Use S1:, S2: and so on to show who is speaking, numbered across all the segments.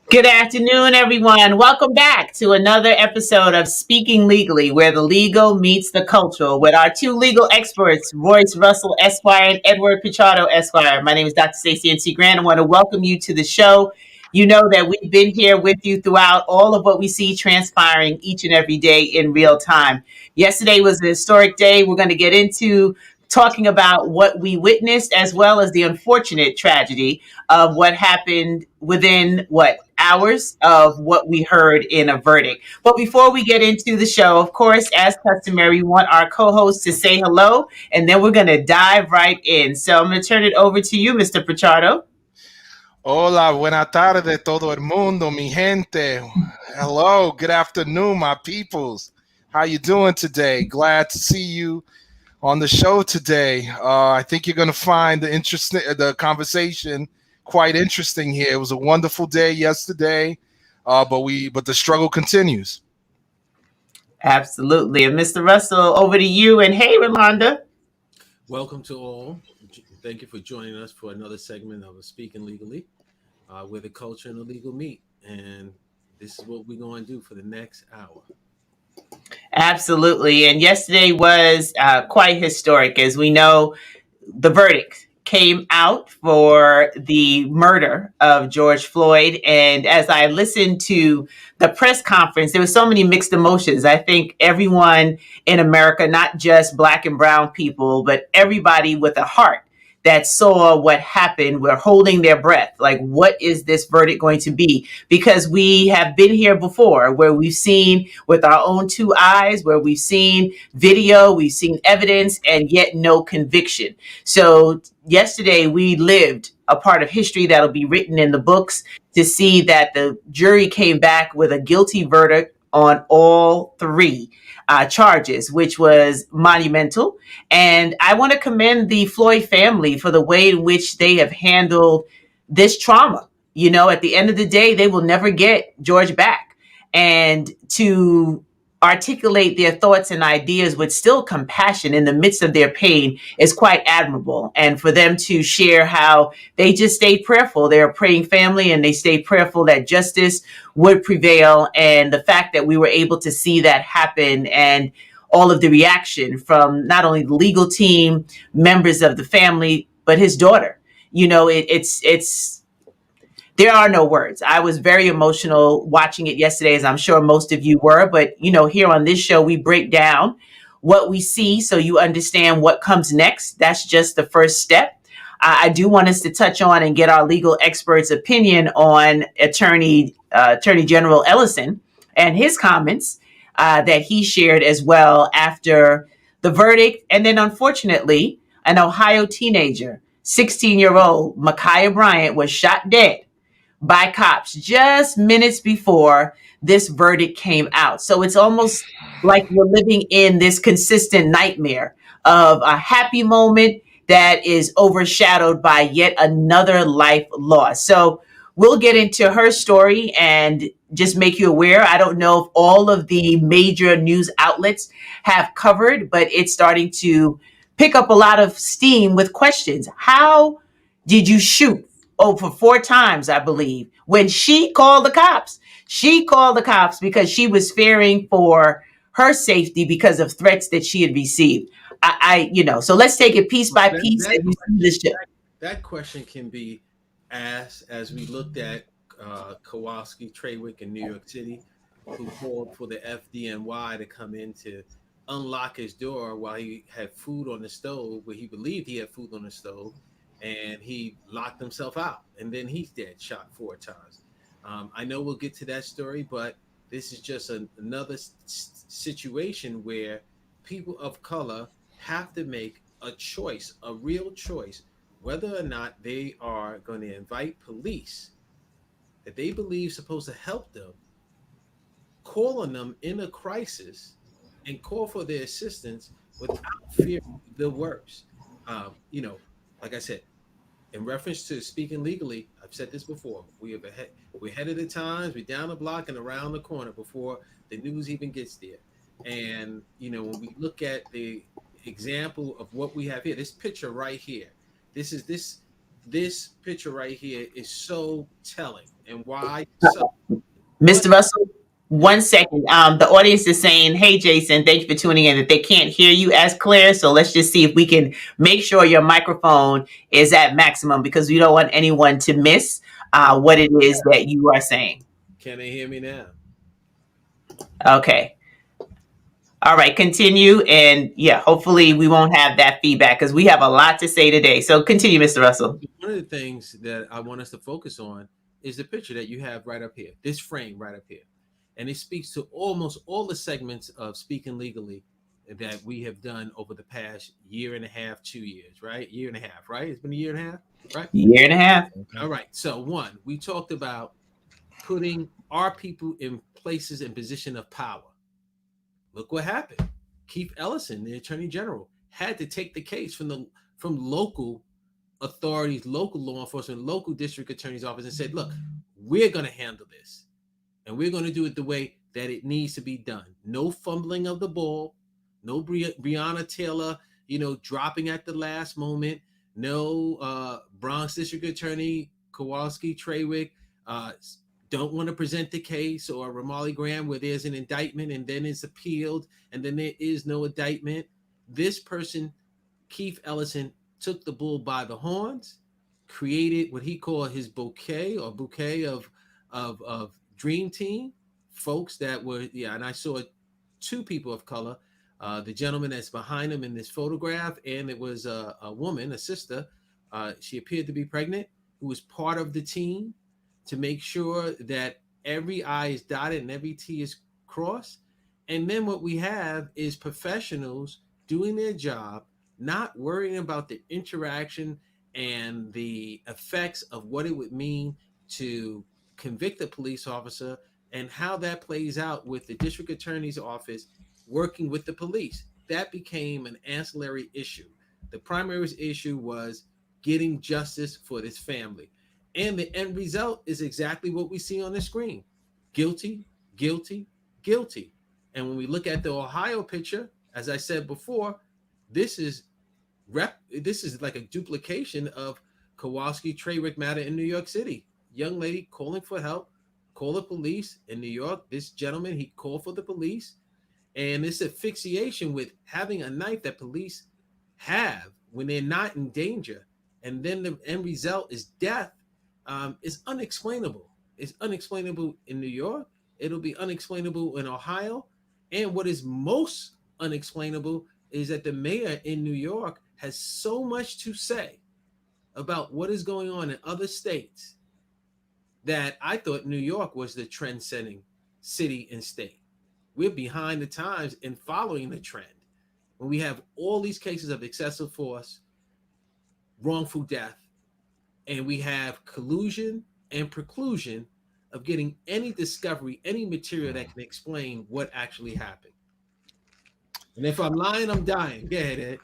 S1: Good afternoon, everyone. Welcome back to another episode of Speaking Legally, where the legal meets the cultural, with our two legal experts, Royce Russell Esquire and Edward Pichardo Esquire. My name is Dr. Stacey N.C. Grant. I want to welcome you to the show. You know that we've been here with you throughout all of what we see transpiring each and every day in real time. Yesterday was a historic day. We're going to get into talking about what we witnessed as well as the unfortunate tragedy of what happened within hours of what we heard in a verdict. But before we get into the show, of course, as customary, we want our co-host to say hello, and then we're going to dive right in. So I'm going to turn it over to you, Mr. Pichardo.
S2: Hola, buena tarde, todo el mundo, mi gente. Hello, good afternoon, my peoples. How you doing today? Glad to see you on the show today. I think you're going to find the conversation quite interesting here. It was a wonderful day yesterday, but the struggle continues.
S1: Absolutely. And Mr. Russell, over to you. And hey, Rolanda.
S3: Welcome to all. Thank you for joining us for another segment of Speaking Legally, where the culture and the legal meet. And this is what we're going to do for the next hour.
S1: Absolutely. And yesterday was quite historic. As we know, the verdict came out for the murder of George Floyd. And as I listened to the press conference, there were so many mixed emotions. I think everyone in America, not just Black and brown people, but everybody with a heart that saw what happened, were holding their breath. Like, what is this verdict going to be? Because we have been here before, where we've seen with our own two eyes, where we've seen video, we've seen evidence, and yet no conviction. So yesterday we lived a part of history that'll be written in the books, to see that the jury came back with a guilty verdict on all three charges, which was monumental. And I want to commend the Floyd family for the way in which they have handled this trauma. You know, at the end of the day, they will never get George back. And to articulate their thoughts and ideas with still compassion in the midst of their pain is quite admirable. And for them to share how they just stayed prayerful. They're a praying family, and they stayed prayerful that justice would prevail. And the fact that we were able to see that happen, and all of the reaction from not only the legal team, members of the family, but his daughter. You know, it's there are no words. I was very emotional watching it yesterday, as I'm sure most of you were. But, you know, here on this show, we break down what we see so you understand what comes next. That's just the first step. I do want us to touch on and get our legal expert's opinion on Attorney General Ellison and his comments that he shared as well after the verdict. And then, unfortunately, an Ohio teenager, 16-year-old Ma'Khia Bryant, was shot dead by cops just minutes before this verdict came out. So it's almost like we're living in this consistent nightmare of a happy moment that is overshadowed by yet another life lost. So we'll get into her story and just make you aware. I don't know if all of the major news outlets have covered, but it's starting to pick up a lot of steam with questions. How did you shoot over 4 times, I believe, when she called the cops? She called the cops because she was fearing for her safety because of threats that she had received. So let's take it piece by piece as we see this show.
S3: That question can be asked as we looked at Kowalski Trawick in New York City, who called for the FDNY to come in to unlock his door while he had food on the stove, where he believed he had food on the stove, and he locked himself out, and then he's dead, shot 4 times. I know we'll get to that story, but this is just another situation where people of color have to make a choice, a real choice, whether or not they are going to invite police that they believe supposed to help them, call on them in a crisis, and call for their assistance without fearing the worst. Like I said, in reference to speaking legally, I've said this before. We're ahead of the times. We're down the block and around the corner before the news even gets there. And when we look at the example of what we have here, this picture right here, this this picture right here is so telling. And why so? Go
S1: Mr. Russell, one second. The audience is saying, "Hey, Jason, thank you for tuning in." That they can't hear you as clear, so let's just see if we can make sure your microphone is at maximum because we don't want anyone to miss what it is that you are saying.
S3: Can they hear me now?
S1: Okay. All right, continue. And yeah, hopefully we won't have that feedback because we have a lot to say today. So continue, Mr. Russell.
S3: One of the things that I want us to focus on is the picture that you have right up here, this frame right up here. And it speaks to almost all the segments of Speaking Legally that we have done over the past year and a half, 2 years, right? Year and a half, right? It's been a year and a half, right?
S1: Year and a half.
S3: All right. So, one, we talked about putting our people in places in position of power. Look what happened. Keith Ellison, the Attorney General, had to take the case from local authorities, local law enforcement, local district attorney's office, and said, "Look, we're going to handle this, and we're going to do it the way that it needs to be done. No fumbling of the ball, no Breonna Taylor, dropping at the last moment. No Bronx District Attorney Kowalski Trawick don't want to present the case, or Ramali Graham where there's an indictment and then it's appealed and then there is no indictment. This person, Keith Ellison, took the bull by the horns, created what he called his bouquet of dream team folks that were, and I saw two people of color, the gentleman that's behind him in this photograph, and it was a woman, a sister, she appeared to be pregnant, who was part of the team to make sure that every I is dotted and every T is crossed. And then what we have is professionals doing their job, not worrying about the interaction and the effects of what it would mean to convict a police officer and how that plays out with the district attorney's office working with the police. That became an ancillary issue. The primary issue was getting justice for this family. And the end result is exactly what we see on the screen. Guilty, guilty, guilty. And when we look at the Ohio picture, as I said before, this is like a duplication of Kowalski Trawick matter in New York City. Young lady calling for help, call the police in New York. This gentleman, he called for the police. And this asphyxiation with having a knife that police have when they're not in danger. And then the end result is death. Is unexplainable. It's unexplainable in New York. It'll be unexplainable in Ohio. And what is most unexplainable is that the mayor in New York has so much to say about what is going on in other states that I thought New York was the trend-setting city and state. We're behind the times in following the trend. When we have all these cases of excessive force, wrongful death, and we have collusion and preclusion of getting any discovery, any material that can explain what actually happened. And if I'm lying, I'm dying. Go ahead, Ed.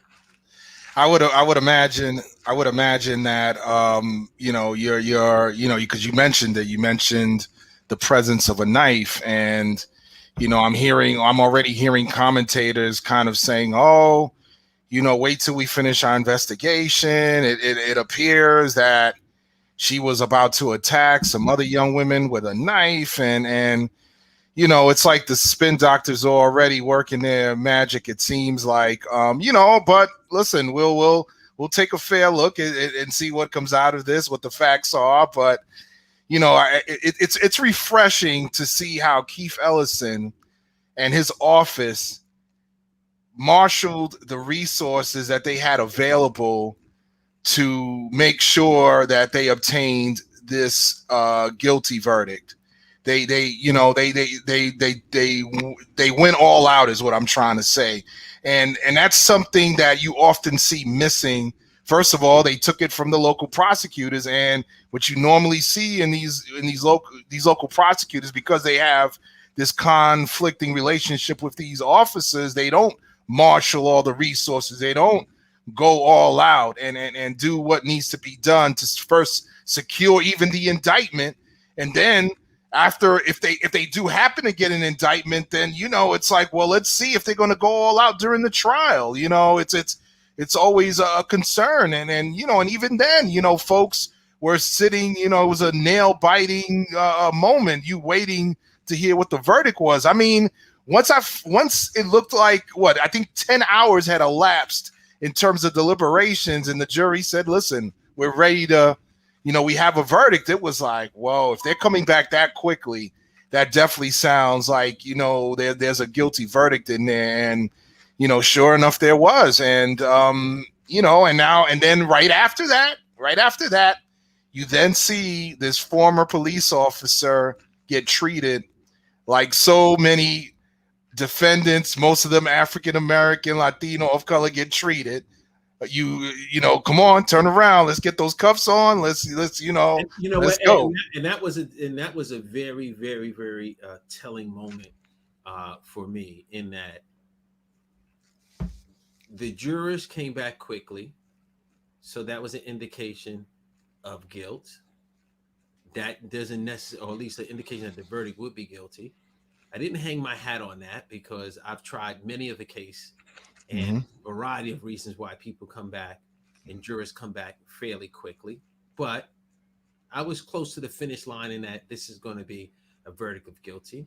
S2: I would imagine that you're because you mentioned it. You mentioned the presence of a knife, and I'm already hearing commentators kind of saying, "Oh, wait till we finish our investigation. It appears that she was about to attack some other young women with a knife, and it's like the spin doctors are already working their magic. It seems like, but listen, we'll take a fair look and see what comes out of this, what the facts are. But it's refreshing to see how Keith Ellison and his office marshaled the resources that they had available to make sure that they obtained this guilty verdict. They went all out, is what I'm trying to say, and that's something that you often see missing. First of all, they took it from the local prosecutors, and what you normally see in these local prosecutors, because they have this conflicting relationship with these officers, they don't marshal all the resources. They don't go all out and do what needs to be done to first secure even the indictment, and then after, if they do happen to get an indictment, then it's like, well, let's see if they're going to go all out during the trial. it's always a concern. And you know, and even then, you know, folks were sitting, you know, it was a nail biting moment, you waiting to hear what the verdict was. I mean, once it looked like, what, I think 10 hours had elapsed in terms of deliberations, and the jury said, listen, we're ready to, you know, we have a verdict. It was like, whoa, if they're coming back that quickly, that definitely sounds like, you know, there's a guilty verdict in there. And, you know, sure enough, there was. And, you know, and then right after that, you then see this former police officer get treated like so many defendants, most of them African American, Latino, of color, get treated. You know, come on, turn around, let's get those cuffs on, let's you know,
S3: And you know
S2: let's
S3: what?
S2: go.
S3: And that was a very, very, very telling moment for me, in that the jurors came back quickly, so that was an indication of guilt. That doesn't necessarily, or at least an indication that the verdict would be guilty. I didn't hang my hat on that because I've tried many of the case, and
S2: Mm-hmm.
S3: a variety of reasons why people come back and jurors come back fairly quickly. But I was close to the finish line in that this is going to be a verdict of guilty.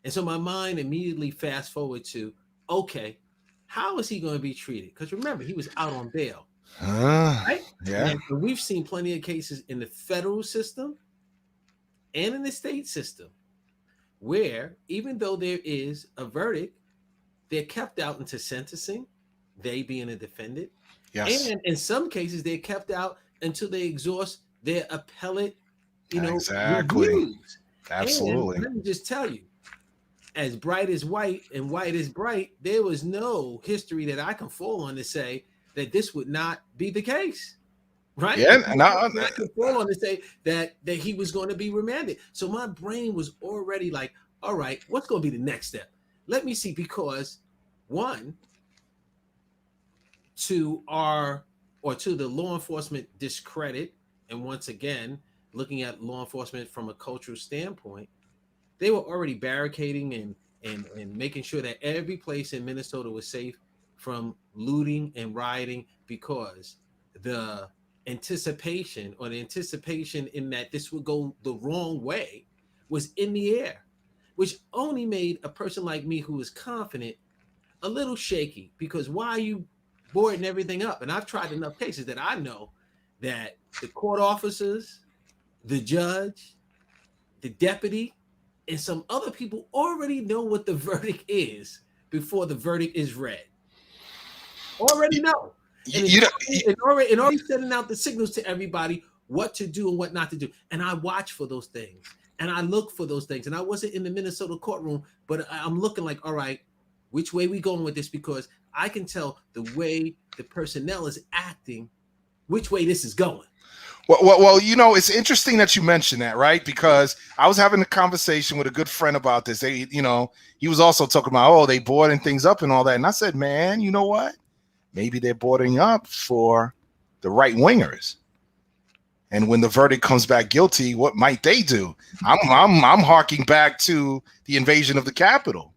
S3: And so my mind immediately fast forward to, okay, how is he going to be treated? Because remember, he was out on bail, right?
S2: Yeah.
S3: And we've seen plenty of cases in the federal system and in the state system where, even though there is a verdict, they're kept out into sentencing, they being a defendant.
S2: Yes.
S3: And in some cases, they're kept out until they exhaust their appellate,
S2: Exactly.
S3: reviews.
S2: Absolutely.
S3: And let me just tell you, as bright as white and white as bright, there was no history that I can fall on to say that this would not be the case. Right?
S2: Yeah.
S3: I can fall on to say that he was going to be remanded. So my brain was already like, all right, what's going to be the next step? Let me see, because one, to the law enforcement discredit, and once again, looking at law enforcement from a cultural standpoint, they were already barricading and making sure that every place in Minnesota was safe from looting and rioting, because the anticipation in that this would go the wrong way was in the air, which only made a person like me, who was confident, a little shaky. Because why are you boarding everything up? And I've tried enough cases that I know that the court officers, the judge, the deputy, and some other people already know what the verdict is before the verdict is read. Already know. And already sending out the signals to everybody what to do and what not to do. And I watch for those things, and I look for those things. And I wasn't in the Minnesota courtroom, but I'm looking like, all right, which way we going with this? Because I can tell the way the personnel is acting, which way this is going.
S2: Well, you know, it's interesting that you mentioned that, right? Because I was having a conversation with a good friend about this. They, you know, he was also talking about, oh, they boarding things up and all that. And I said, man, you know what? Maybe they're boarding up for the right wingers. And when the verdict comes back guilty, what might they do? I'm harking back to the invasion of the Capitol.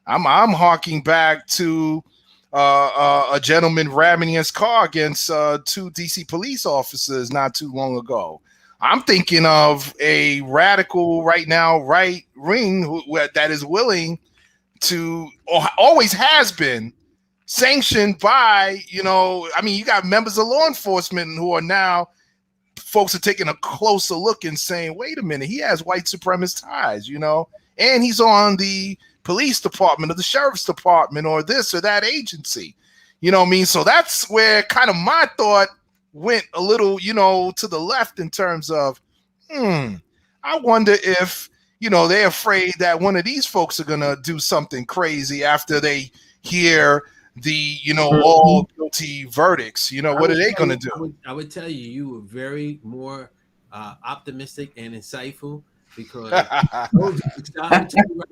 S2: I'm harking back to a gentleman ramming his car against two DC police officers not too long ago. I'm thinking of a radical right now, right wing that is willing to, or always has been, sanctioned by, you know, I mean, you got members of law enforcement who are now, folks are taking a closer look and saying, wait a minute, he has white supremacist ties, you know, and he's on the police department or the sheriff's department or this or that agency, you know what I mean? So that's where kind of my thought went a little, you know, to the left in terms of, I wonder if, you know, they're afraid that one of these folks are going to do something crazy after they hear the, you know, all guilty verdicts. You know, what are they going to do?
S3: I would tell you, you were very more optimistic and insightful, because right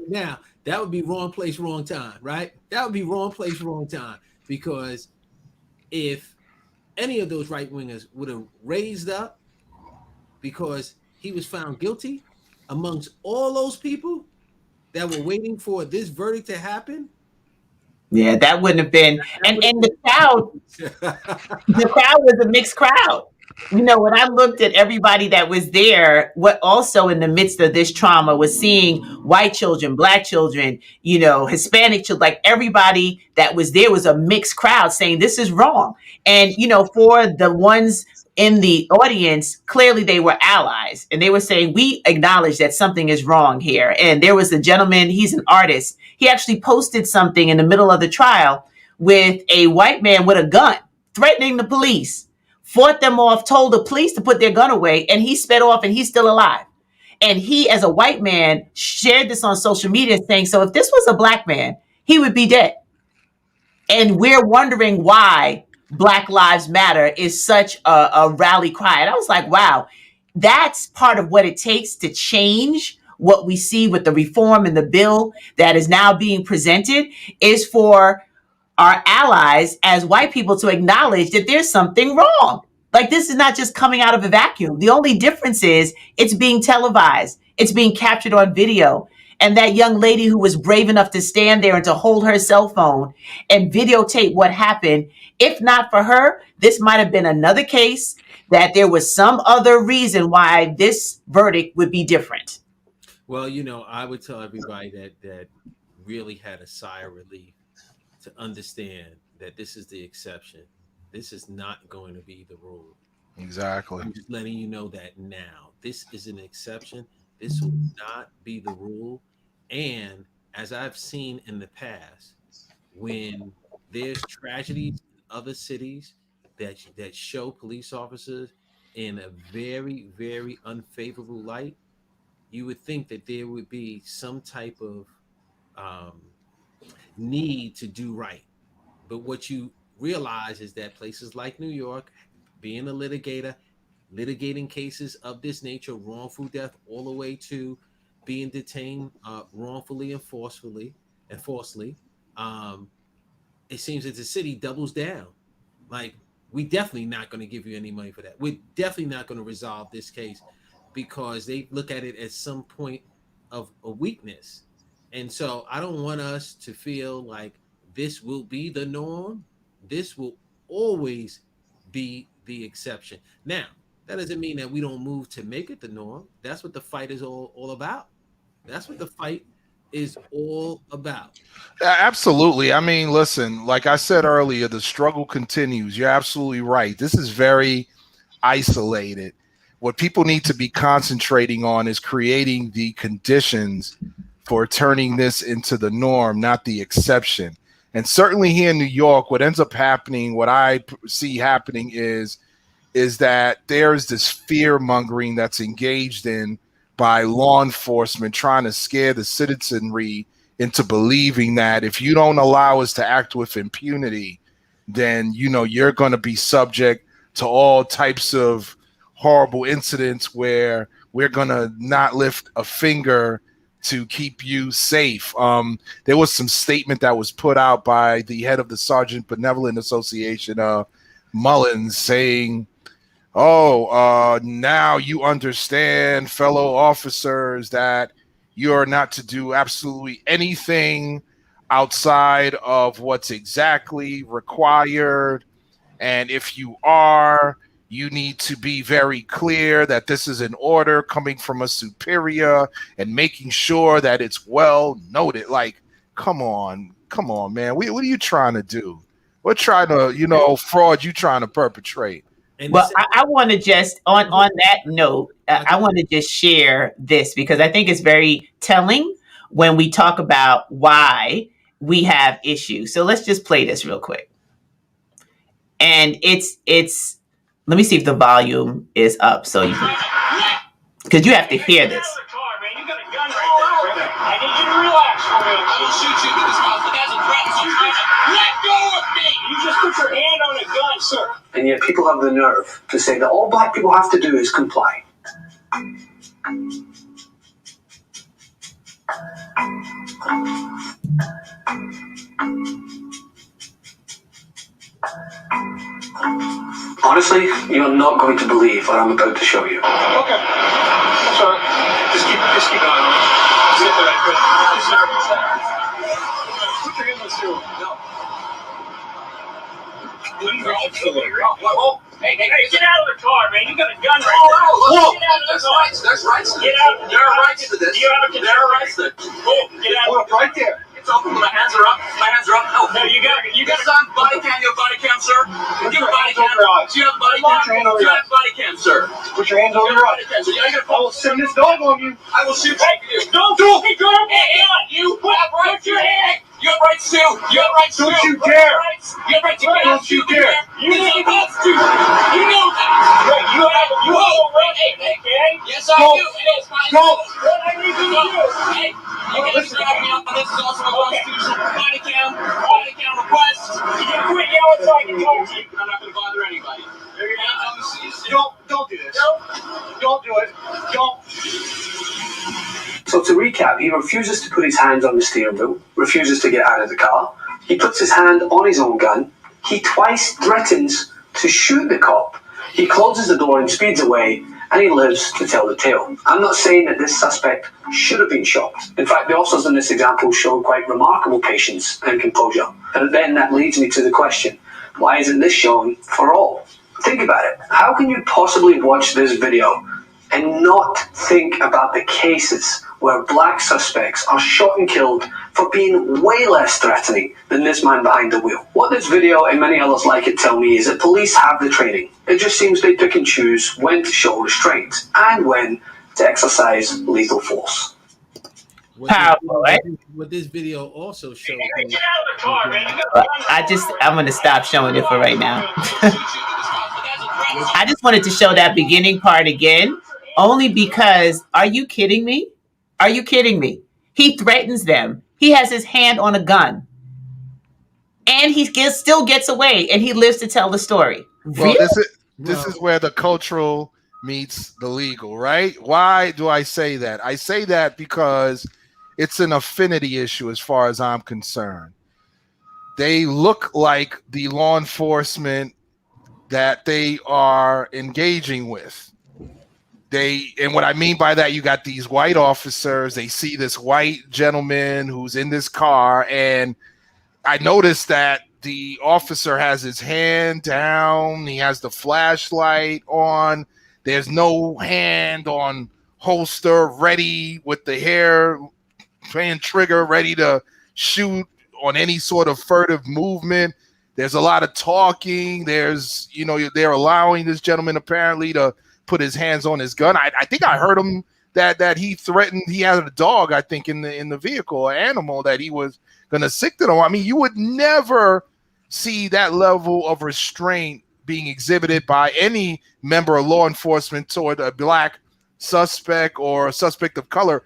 S3: now, that would be wrong place, wrong time, right? That would be wrong place, wrong time. Because if any of those right wingers would have raised up because he was found guilty amongst all those people that were waiting for this verdict to happen,
S1: Yeah, that wouldn't have been.
S3: That would
S1: And
S3: have
S1: the crowd was a mixed crowd. You know, when I looked at everybody that was there, what also in the midst of this trauma was seeing white children, black children, you know, Hispanic children, like everybody that was there was a mixed crowd saying this is wrong. And, you know, for the ones in the audience, clearly they were allies and they were saying, we acknowledge that something is wrong here. And there was a gentleman, he's an artist. He actually posted something in the middle of the trial with a white man with a gun threatening the police, fought them off, told the police to put their gun away, and he sped off and he's still alive. And he, as a white man, shared this on social media saying, so if this was a black man, he would be dead. And we're wondering why Black Lives Matter is such a rally cry. And I was like, wow, that's part of what it takes to change what we see with the reform and the bill that is now being presented is for our allies as white people to acknowledge that there's something wrong. Like this is not just coming out of a vacuum. The only difference is it's being televised, it's being captured on video. And that young lady who was brave enough to stand there and to hold her cell phone and videotape what happened, if not for her, this might have been another case that there was some other reason why this verdict would be different.
S3: Well, you know, I would tell everybody that really had a sigh of relief to understand that this is the exception. This is not going to be the rule.
S2: Exactly.
S3: I'm just letting you know that now. This is an exception. This will not be the rule. And as I've seen in the past, when there's tragedies in other cities that show police officers in a very, very unfavorable light, you would think that there would be some type of um, need to do right. But what you realize is that places like New York, being a litigator, litigating cases of this nature, wrongful death, all the way to being detained wrongfully and falsely, um, it seems that the city doubles down. Like, we definitely not going to give you any money for that. We're definitely not going to resolve this case because they look at it as some point of a weakness. And so I don't want us to feel like this will be the norm. This will always be the exception. Now, that doesn't mean that we don't move to make it the norm. That's what the fight is all about. That's what the fight is all about.
S2: Absolutely. I mean, listen, like I said earlier, the struggle continues. You're absolutely right. This is very isolated. What people need to be concentrating on is creating the conditions for turning this into the norm, not the exception. And certainly here in New York, what ends up happening, what I see happening is that there's this fear mongering that's engaged in by law enforcement trying to scare the citizenry into believing that if you don't allow us to act with impunity, then, you know, you're going to be subject to all types of horrible incidents where we're going to not lift a finger to keep you safe. There was some statement that was put out by the head of the Sergeant Benevolent Association, Mullins, saying, now you understand, fellow officers, that you are not to do absolutely anything outside of what's exactly required. And if you are, you need to be very clear that this is an order coming from a superior and making sure that it's well noted. Like, come on, man. What are you trying to do? We're trying to, fraud you trying to perpetrate.
S3: And
S1: Well, I want to just on that note, I want to just share this because I think it's very telling when we talk about why we have issues. So let's just play this real quick. And it's let me see if the volume is up so you can, because you have to hear this.
S4: I need you to relax for me. I will shoot you because that's a threat. Let go of me! You just put your hand on a gun, sir. And yet people have the nerve to say that all black people have to do is comply. Honestly, you're not going to believe what I'm about to show you. Okay. Sorry. Just keep going. Just get the right foot. Put your hand on the stool. No. Hey, get out of the car, man. You got a gun right there. Whoa. Get out of the car. There's rights to this. Get out. There are rights to this. There are rights to this. Get out. Right there. It's open. My hands are up. No, you got it's on body cam. You have body cam, sir? You have body cam. Do you have body cam? You have body cam, sir? Put your hands over your eyes. I will send this dog on you. I will shoot you. Don't do it. Hey, you have rights. Your hand. You have rights too. You have rights too. Don't you dare. You have rights to get out. Don't you dare. You know that. You know that. You have a right. Hey. Yes, I do. Go. What I need you to do. Hey, you can't drag me up. This is also a constitutional body cam request. You can quit yelling so I can talk to you. I'm not going to bother anybody. Don't do this. Don't do it. Don't. So to recap, he refuses to put his hands on the steering wheel, refuses to get out of the car. He puts his hand on his own gun. He twice threatens to shoot the cop. He closes the door and speeds away, and he lives to tell the tale. I'm not saying that this suspect should have been shot. In fact, the officers in this example show quite remarkable patience and composure. And then that leads me to the question, why isn't this shown for all? Think about it. How can you possibly watch this video and not think about the cases where black suspects are shot and killed for being way less threatening than this man behind the wheel? What this video and many others like it tell me is that police have the training. It just seems they pick and choose when to show restraint and when to exercise lethal force.
S1: Powerful, right?
S3: What this video also shows.
S4: Get out of the car, man.
S1: I'm going to stop showing it for right now. I just wanted to show that beginning part again, only because, are you kidding me? Are you kidding me? He threatens them. He has his hand on a gun. And he still gets away, and he lives to tell the story.
S2: Well,
S1: Really?
S2: this is where the cultural meets the legal, right? Why do I say that? I say that because it's an affinity issue as far as I'm concerned. They look like the law enforcement that they are engaging with. And what I mean by that, you got these white officers, they see this white gentleman who's in this car, and I noticed that the officer has his hand down, he has the flashlight on, there's no hand on holster, ready with the hand trigger, ready to shoot on any sort of furtive movement. There's a lot of talking. They're allowing this gentleman apparently to put his hands on his gun. I think I heard him that he threatened. He had a dog, I think, in the vehicle, an animal that he was going to sick to them. I mean, you would never see that level of restraint being exhibited by any member of law enforcement toward a black suspect or a suspect of color,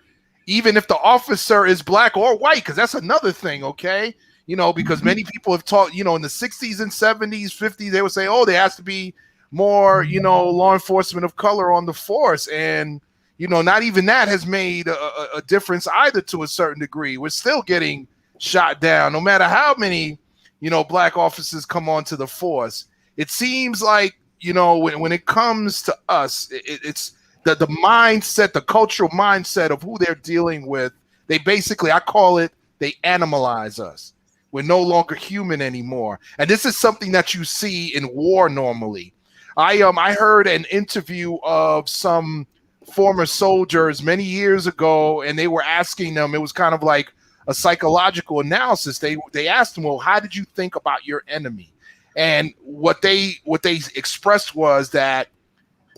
S2: even if the officer is black or white, because that's another thing, okay? Because many people have taught, in the 60s and 70s, 50s, they would say, oh, there has to be more, law enforcement of color on the force. And, not even that has made a difference either to a certain degree. We're still getting shot down, no matter how many, black officers come onto the force. It seems like, when it comes to us, it's the mindset, the cultural mindset of who they're dealing with. They basically, I call it, they animalize us. We're no longer human anymore. And this is something that you see in war normally. I heard an interview of some former soldiers many years ago, and they were asking them, it was kind of like a psychological analysis. They asked them, well, how did you think about your enemy? And what they expressed was that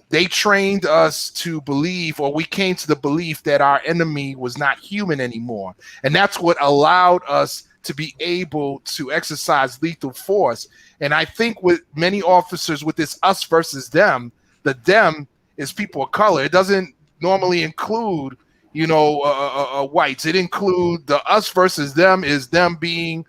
S2: they trained us to believe, or we came to the belief that our enemy was not human anymore. And that's what allowed us to be able to exercise lethal force. And I think with many officers with this us versus them, the them is people of color. It doesn't normally include, whites. It include the us versus them is them being,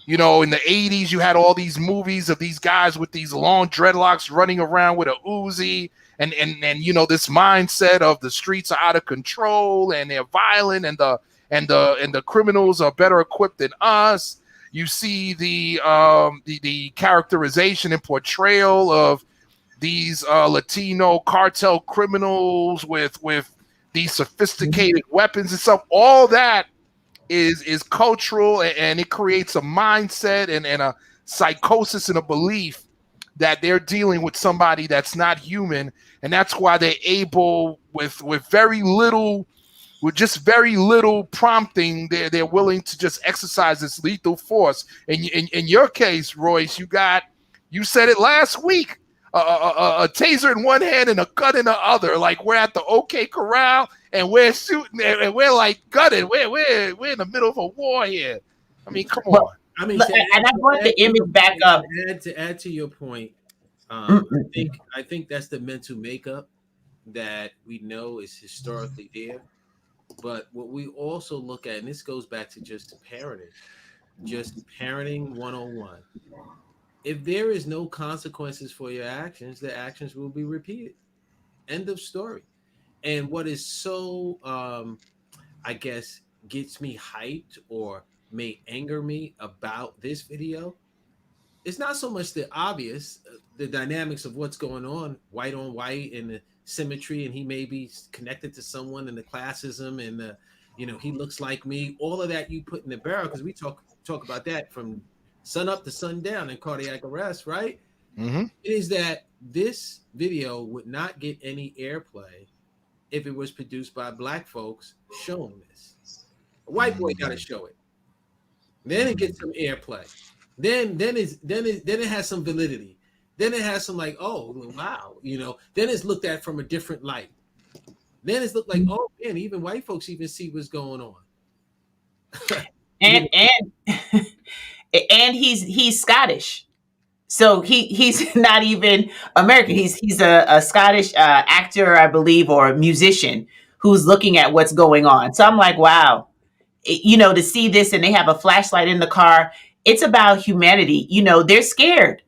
S2: in the 80s, you had all these movies of these guys with these long dreadlocks running around with a Uzi and this mindset of the streets are out of control and they're violent and the criminals are better equipped than us. You see the characterization and portrayal of these Latino cartel criminals with these sophisticated weapons and stuff. All that is cultural, and it creates a mindset and a psychosis and a belief that they're dealing with somebody that's not human, and that's why they're able, with just very little prompting, they're willing to just exercise this lethal force. In your case, Royce, you said it last week. A taser in one hand and a gun in the other. Like, we're at the OK Corral and we're shooting and we're like gunning. We're in the middle of a war here. I mean, come on.
S3: I mean,
S1: and I brought the image back up.
S3: To add to your point, I think that's the mental makeup that we know is historically there. But what we also look at, and this goes back to just parenting 101. If there is no consequences for your actions, the actions will be repeated. End of story. And what is so, I guess, gets me hyped or may anger me about this video, it's not so much the obvious, the dynamics of what's going on white and the symmetry, and he may be connected to someone in the classism, and the, he looks like me. All of that you put in the barrel, because we talk about that from sun up to sundown in cardiac arrest, right?
S2: Mm-hmm.
S3: It is that this video would not get any airplay if it was produced by Black folks showing this. A white boy got to show it. Then it gets some airplay. Then it has some validity. Then it has some like, oh wow, Then it's looked at from a different light. Then it's looked like, oh man, even white folks even see what's going on.
S1: and he's Scottish, so he's not even American. He's a Scottish actor, I believe, or a musician who's looking at what's going on. So I'm like, wow, to see this, and they have a flashlight in the car. It's about humanity. They're scared.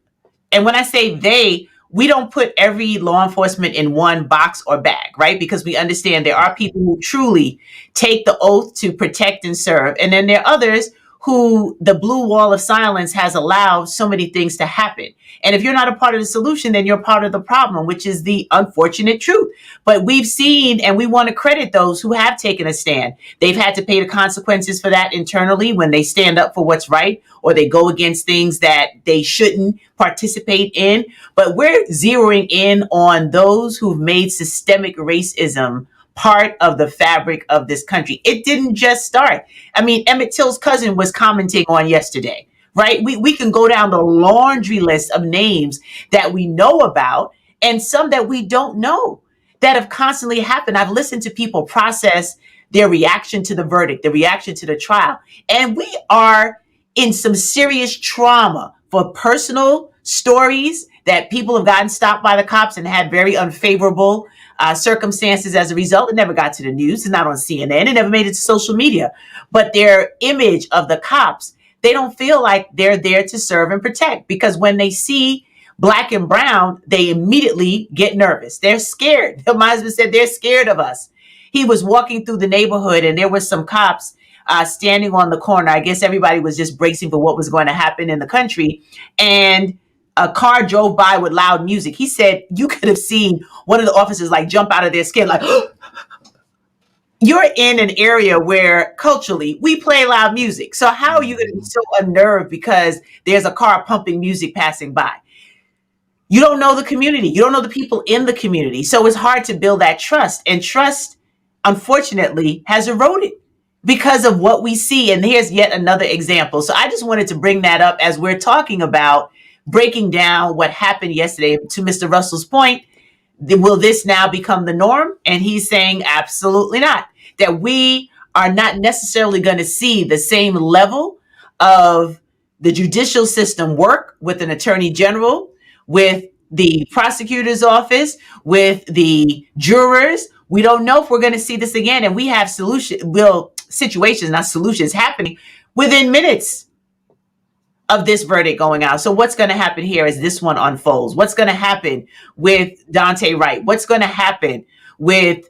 S1: And when I say we don't put every law enforcement in one box or bag, right? Because we understand there are people who truly take the oath to protect and serve. And then there are others who the blue wall of silence has allowed so many things to happen. And if you're not a part of the solution, then you're part of the problem, which is the unfortunate truth. But we've seen, and we want to credit those who have taken a stand. They've had to pay the consequences for that internally when they stand up for what's right, or they go against things that they shouldn't participate in. But we're zeroing in on those who've made systemic racism part of the fabric of this country. It didn't just start. I mean, Emmett Till's cousin was commenting on yesterday, right? We can go down the laundry list of names that we know about and some that we don't know that have constantly happened. I've listened to people process their reaction to the verdict, the reaction to the trial, and we are in some serious trauma for personal stories that people have gotten stopped by the cops and had very unfavorable circumstances as a result. It never got to the news. It's not on CNN. It never made it to social media. But their image of the cops, they don't feel like they're there to serve and protect, because when they see Black and brown, they immediately get nervous. They're scared. My husband said they're scared of us. He was walking through the neighborhood and there were some cops standing on the corner. I guess everybody was just bracing for what was going to happen in the country. And a car drove by with loud music. He said you could have seen one of the officers like jump out of their skin, like, you're in an area where culturally we play loud music. So how are you going to be so unnerved because there's a car pumping music passing by? You don't know the community. You don't know the people in the community. So it's hard to build that trust. And trust, unfortunately, has eroded because of what we see. And here's yet another example. So I just wanted to bring that up as we're talking about breaking down what happened yesterday. To Mr. Russell's point, will this now become the norm? And he's saying absolutely not. That we are not necessarily going to see the same level of the judicial system work with an attorney general, with the prosecutor's office, with the jurors. We don't know if we're going to see this again. And we have situations, not solutions, happening within minutes of this verdict going out. So what's going to happen here as this one unfolds? What's going to happen with Daunte Wright? What's going to happen with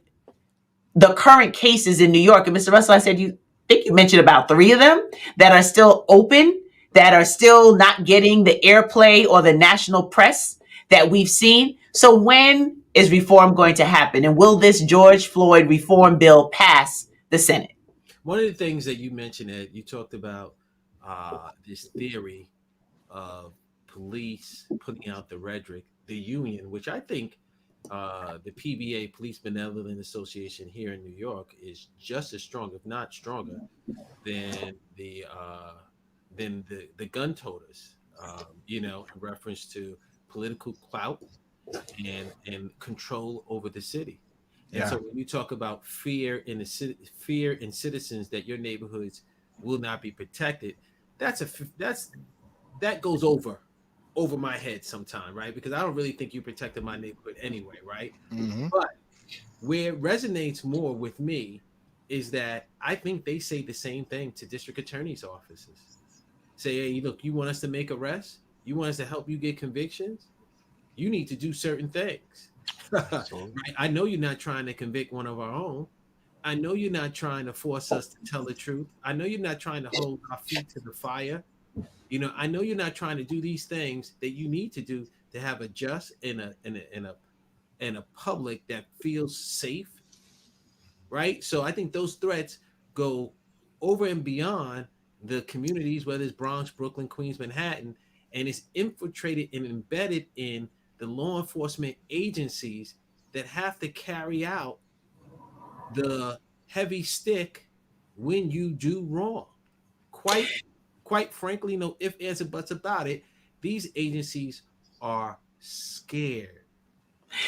S1: the current cases in New York? And Mr. Russell, I said, you think you mentioned about 3 of them that are still open, that are still not getting the airplay or the national press that we've seen. So when is reform going to happen? And will this George Floyd reform bill pass the Senate?
S3: One of the things that you mentioned, Ed, you talked about this theory of police putting out the rhetoric, the union, which I think the PBA, Police Benevolent Association here in New York, is just as strong, if not stronger, than the gun toters. In reference to political clout and control over the city. And
S2: Yeah.
S3: so when you talk about fear in the fear in citizens that your neighborhoods will not be protected, that goes over my head sometime, right? Because I don't really think you protected my neighborhood anyway, right?
S2: Mm-hmm.
S3: But where it resonates more with me is that I think they say the same thing to district attorneys' offices. Say, hey, look, you want us to make arrests? You want us to help you get convictions? You need to do certain things. Right? I know you're not trying to convict one of our own. I know you're not trying to force us to tell the truth. I know you're not trying to hold our feet to the fire. I know you're not trying to do these things that you need to do to have a just and a public that feels safe, right? So I think those threats go over and beyond the communities, whether it's Bronx, Brooklyn, Queens, Manhattan, and it's infiltrated and embedded in the law enforcement agencies that have to carry out the heavy stick when you do wrong. Quite, quite frankly, no ifs, ands, and buts about it. These agencies are scared.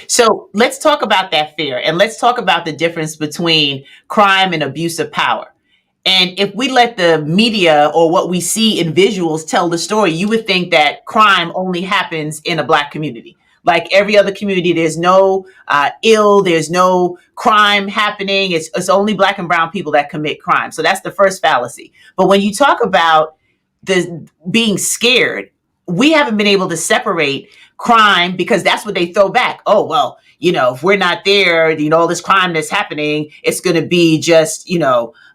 S1: So let's talk about that fear, and let's talk about the difference between crime and abuse of power. And if we let the media or what we see in visuals tell the story, you would think that crime only happens in a Black community. Like every other community, there's no there's no crime happening. It's only Black and brown people that commit crime. So that's the first fallacy. But when you talk about the being scared, we haven't been able to separate crime because that's what they throw back. Oh, well, if we're not there, all this crime that's happening, it's going to be just,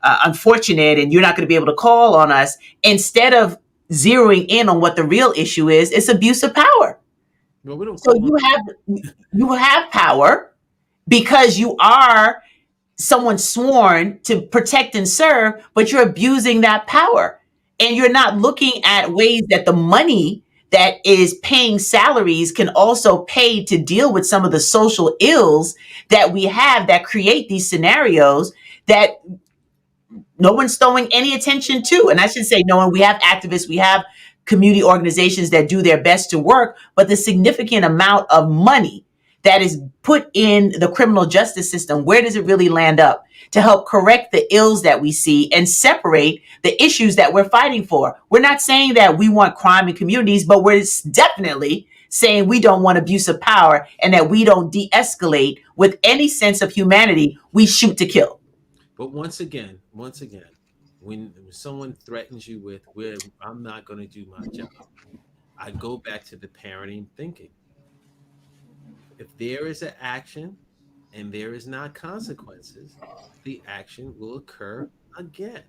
S1: unfortunate, and you're not going to be able to call on us. Instead of zeroing in on what the real issue is, it's abuse of power.
S3: Well, we don't
S1: So
S3: call
S1: you have power because you are someone sworn to protect and serve, but you're abusing that power. And you're not looking at ways that the money that is paying salaries can also pay to deal with some of the social ills that we have that create these scenarios that no one's throwing any attention to. And I should say, no one, we have activists, we have community organizations that do their best to work, but the significant amount of money that is put in the criminal justice system, where does it really land up to help correct the ills that we see and separate the issues that we're fighting for? We're not saying that we want crime in communities, but we're definitely saying we don't want abuse of power and that we don't de-escalate with any sense of humanity. We shoot to kill.
S3: But once again, when someone threatens you with, "Where I'm not going to do my job," I go back to the parenting thinking. If there is an action and there is not consequences, the action will occur again.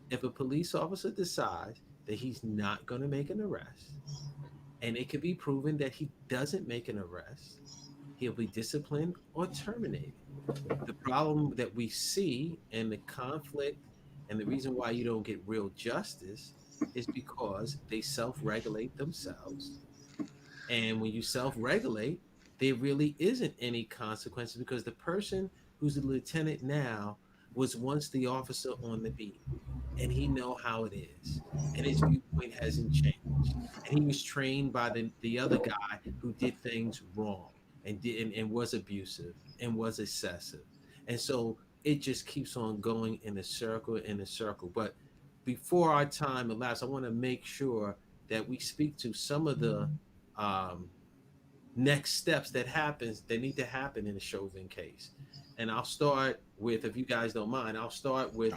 S3: If a police officer decides that he's not going to make an arrest, and it can be proven that he doesn't make an arrest, he'll be disciplined or terminated. The problem that we see and the conflict and the reason why you don't get real justice is because they self-regulate themselves. And when you self-regulate, there really isn't any consequences because the person who's the lieutenant now was once the officer on the beat, and he know how it is, and his viewpoint hasn't changed, and he was trained by the other guy who did things wrong and was abusive and was excessive, and so it just keeps on going in a circle in a circle. But before our time elapses, I want to make sure that we speak to some of the um, next steps that need to happen in the Chauvin case. And I'll start with, if you guys don't mind, I'll start with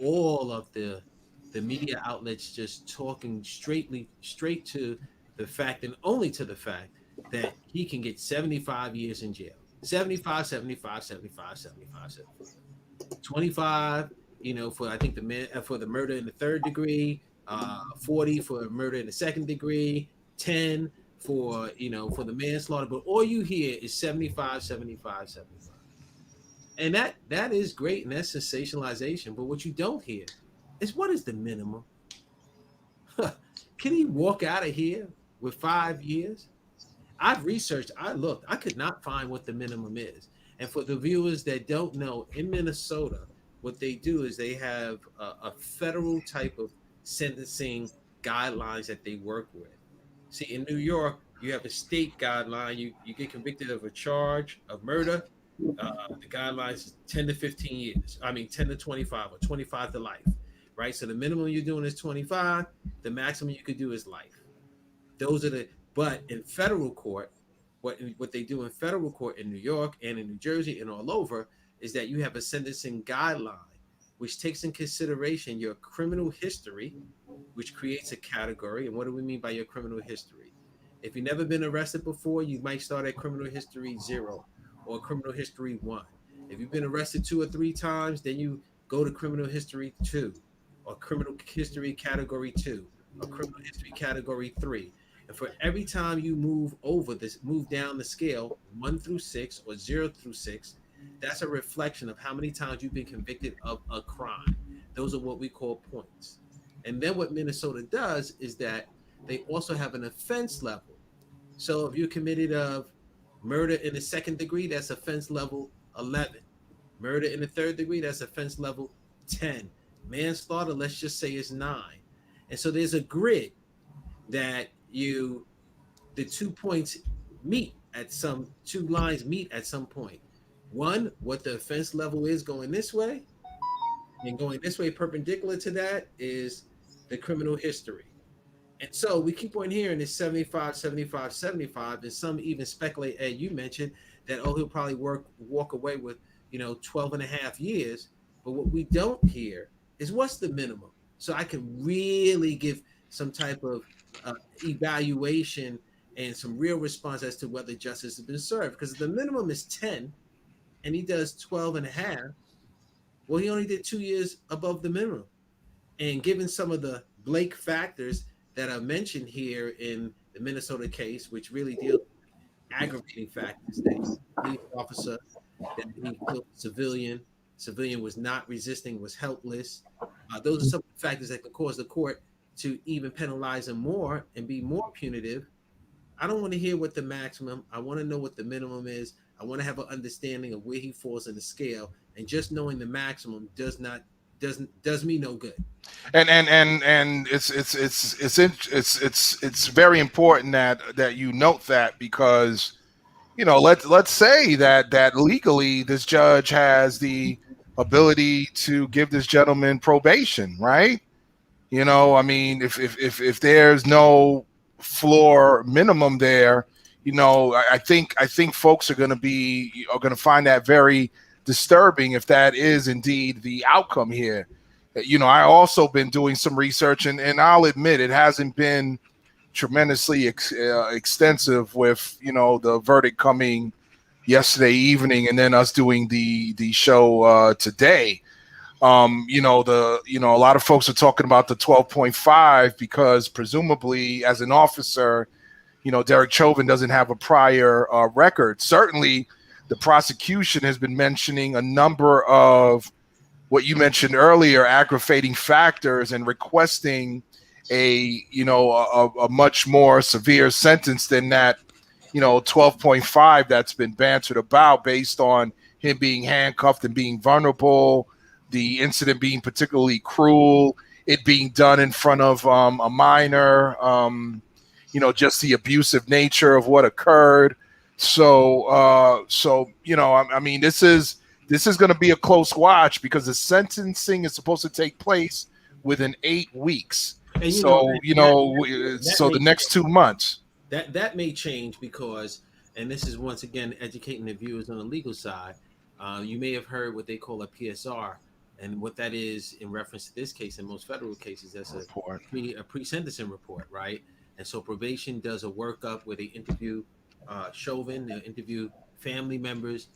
S3: all of the media outlets just talking straight to the fact and only to the fact that he can get 75 years in jail. 75, 75, 75, 75, 75. 25, for I think for the murder in the third degree, 40 for murder in the second degree, 10 for the manslaughter. But all you hear is 75, 75, 75. And that is great, and that's sensationalization. But what you don't hear is, what is the minimum? Can he walk out of here with 5 years? I've researched, I looked, I could not find what the minimum is. And for the viewers that don't know, in Minnesota, what they do is they have a federal type of sentencing guidelines that they work with. See, in New York, you have a state guideline. You get convicted of a charge of murder. The guidelines is 10 to 15 years. I mean, 10 to 25 or 25 to life, right? So the minimum you're doing is 25. The maximum you could do is life. Those are the, but in federal court, what they do in federal court in New York and in New Jersey and all over is that you have a sentencing guideline which takes in consideration your criminal history, which creates a category. And what do we mean by your criminal history? If you've never been arrested before, you might start at criminal history 0 or criminal history 1. If you've been arrested 2 or 3 times, then you go to criminal history 2 or criminal history category 2 or criminal history category 3. And for every time you move down the scale, 1 through 6 or 0 through 6, that's a reflection of how many times you've been convicted of a crime. Those are what we call points. And then what Minnesota does is that they also have an offense level. So if you're committed of murder in the 2nd degree, that's offense level 11. Murder in the 3rd degree, that's offense level 10. Manslaughter, let's just say, is 9. And so there's a grid that the 2 points meet at some, 2 lines meet at some point. One, what the offense level is going this way, and going this way perpendicular to that is the criminal history. And so we keep on hearing this 75, 75, 75, and some even speculate, Ed, you mentioned that, he'll probably walk away with, 12 and a half years. But what we don't hear is what's the minimum. So I can really give some type of evaluation and some real response as to whether justice has been served. Because the minimum is 10 and he does 12 and a half. Well, he only did 2 years above the minimum. And given some of the Blake factors that are mentioned here in the Minnesota case, which really deals with aggravating factors, that he's a police officer, that he killed a civilian was not resisting, was helpless. Those are some factors that could cause the court to even penalize him more and be more punitive. I don't want to hear what the maximum. I want to know what the minimum is. I want to have an understanding of where he falls in the scale. And just knowing the maximum does me no good.
S2: And it's very important that you note that, because let's say that legally this judge has the ability to give this gentleman probation, right? I mean, if there's no floor minimum there, I think folks are going to find that very disturbing if that is indeed the outcome here. I also been doing some research, and I'll admit it hasn't been tremendously extensive with the verdict coming yesterday evening and then us doing the show today. A lot of folks are talking about the 12.5 because presumably as an officer, Derek Chauvin doesn't have a prior record. Certainly the prosecution has been mentioning a number of what you mentioned earlier, aggravating factors, and requesting a much more severe sentence than that 12.5 that's been bantered about, based on him being handcuffed and being vulnerable, the incident being particularly cruel, it being done in front of a minor, just the abusive nature of what occurred. So I mean, this is going to be a close watch, because the sentencing is supposed to take place within 8 weeks. And the next 2 months.
S3: That may change because, and this is once again educating the viewers on the legal side. You may have heard what they call a PSR, and what that is in reference to this case. In most federal cases, that's a pre-sentencing report, right? And so probation does a workup where they interview Chauvin, they'll interview family members,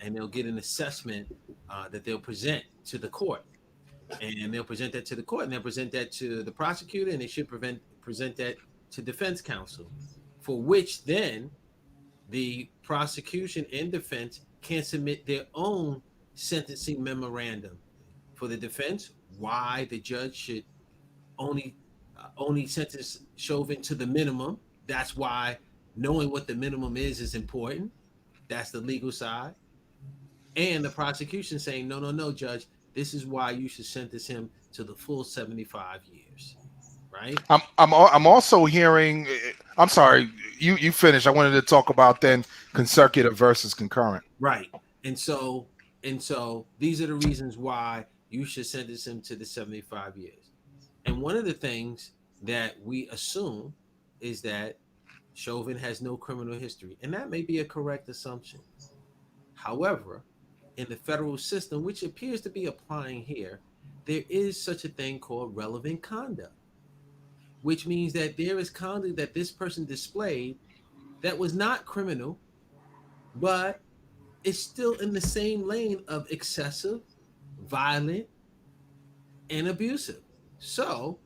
S3: and they'll get an assessment that they'll present to the court. And they'll present that to the court, and they'll present that to the prosecutor, and they should present that to defense counsel, for which then the prosecution and defense can submit their own sentencing memorandum. For the defense, why the judge should only only sentence Chauvin to the minimum. That's why knowing what the minimum is important. That's the legal side. And the prosecution saying, no, no, no, judge, this is why you should sentence him to the full 75 years. Right?
S2: I'm also hearing. I'm sorry, you finish. I wanted to talk about then consecutive versus concurrent.
S3: Right. And so these are the reasons why you should sentence him to the 75 years. And one of the things that we assume is that Chauvin has no criminal history. And that may be a correct assumption. However, in the federal system, which appears to be applying here, there is such a thing called relevant conduct, which means that there is conduct that this person displayed that was not criminal, but it's still in the same lane of excessive, violent, and abusive. So,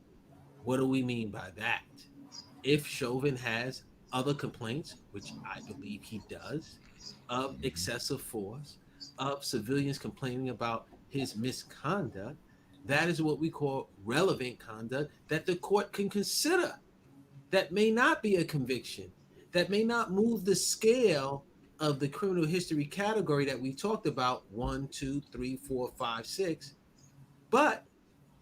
S3: what do we mean by that? If Chauvin has other complaints, which I believe he does, of excessive force, of civilians complaining about his misconduct, that is what we call relevant conduct that the court can consider. That may not be a conviction, that may not move the scale of the criminal history category that we talked about 1, 2, 3, 4, 5, 6, but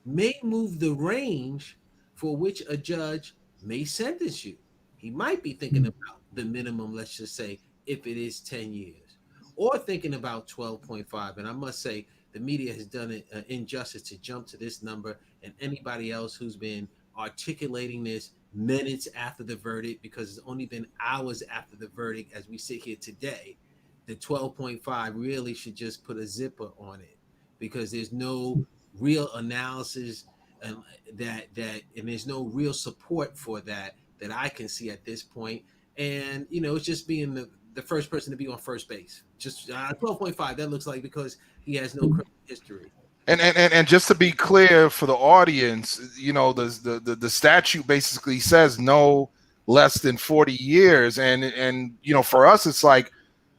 S3: may move the range for which a judge may sentence you. He might be thinking about the minimum, let's just say, if it is 10 years, or thinking about 12.5. And I must say, the media has done an injustice to jump to this number, and anybody else who's been articulating this minutes after the verdict, because it's only been hours after the verdict as we sit here today, the 12.5 really should just put a zipper on it, because there's no real analysis and and there's no real support for that I can see at this point. And it's just being the first person to be on first base. Just 12.5, that looks like, because he has no criminal history.
S2: And just to be clear for the audience, the statute basically says no less than 40 years, and for us it's like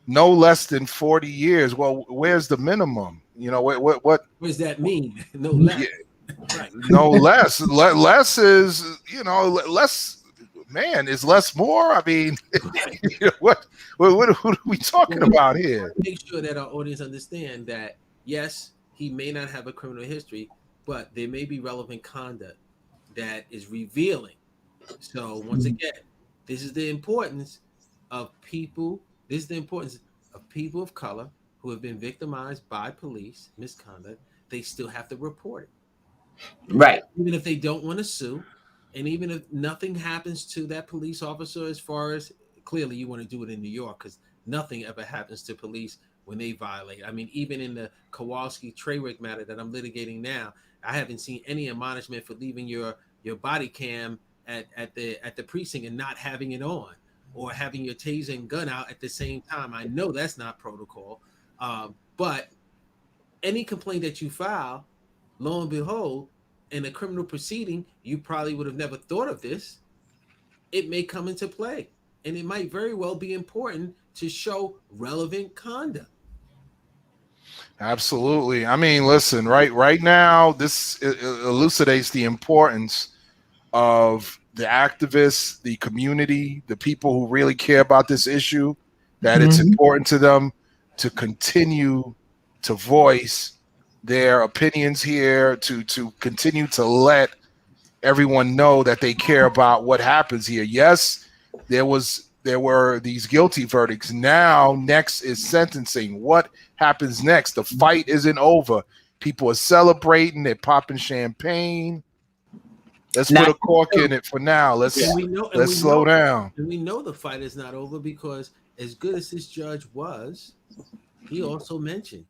S2: no less than 40 years. Well, where's the minimum? What
S3: does that mean? No less.
S2: Yeah. Right. No less. Less is less. Man, is less more? I mean, what are we talking about here?
S3: Make sure that our audience understand that yes, he may not have a criminal history, but there may be relevant conduct that is revealing. So once again, this is the importance of people. This is the importance of people of color who have been victimized by police misconduct. They still have to report it.
S1: Right.
S3: Even if they don't want to sue, and even if nothing happens to that police officer, as far as clearly you want to do it in New York, because nothing ever happens to police when they violate. I mean, even in the Kowalski Trawick matter that I'm litigating now, I haven't seen any admonishment for leaving your body cam at the precinct and not having it on, or having your taser and gun out at the same time. I know that's not protocol, but any complaint that you file, lo and behold, in a criminal proceeding, you probably would have never thought of this. It may come into play, and it might very well be important to show relevant conduct.
S2: Absolutely. I mean, listen, right now, this elucidates the importance of the activists, the community, the people who really care about this issue, that it's important to them to continue to voice their opinions here, to continue to let everyone know that they care about what happens here. Yes, there were these guilty verdicts. Now, next is sentencing. What happens next? The fight isn't over. People are celebrating. They're popping champagne. Let's put a cork in it for now. Let's slow down.
S3: And we know the fight is not over, because as good as this judge was, he also mentioned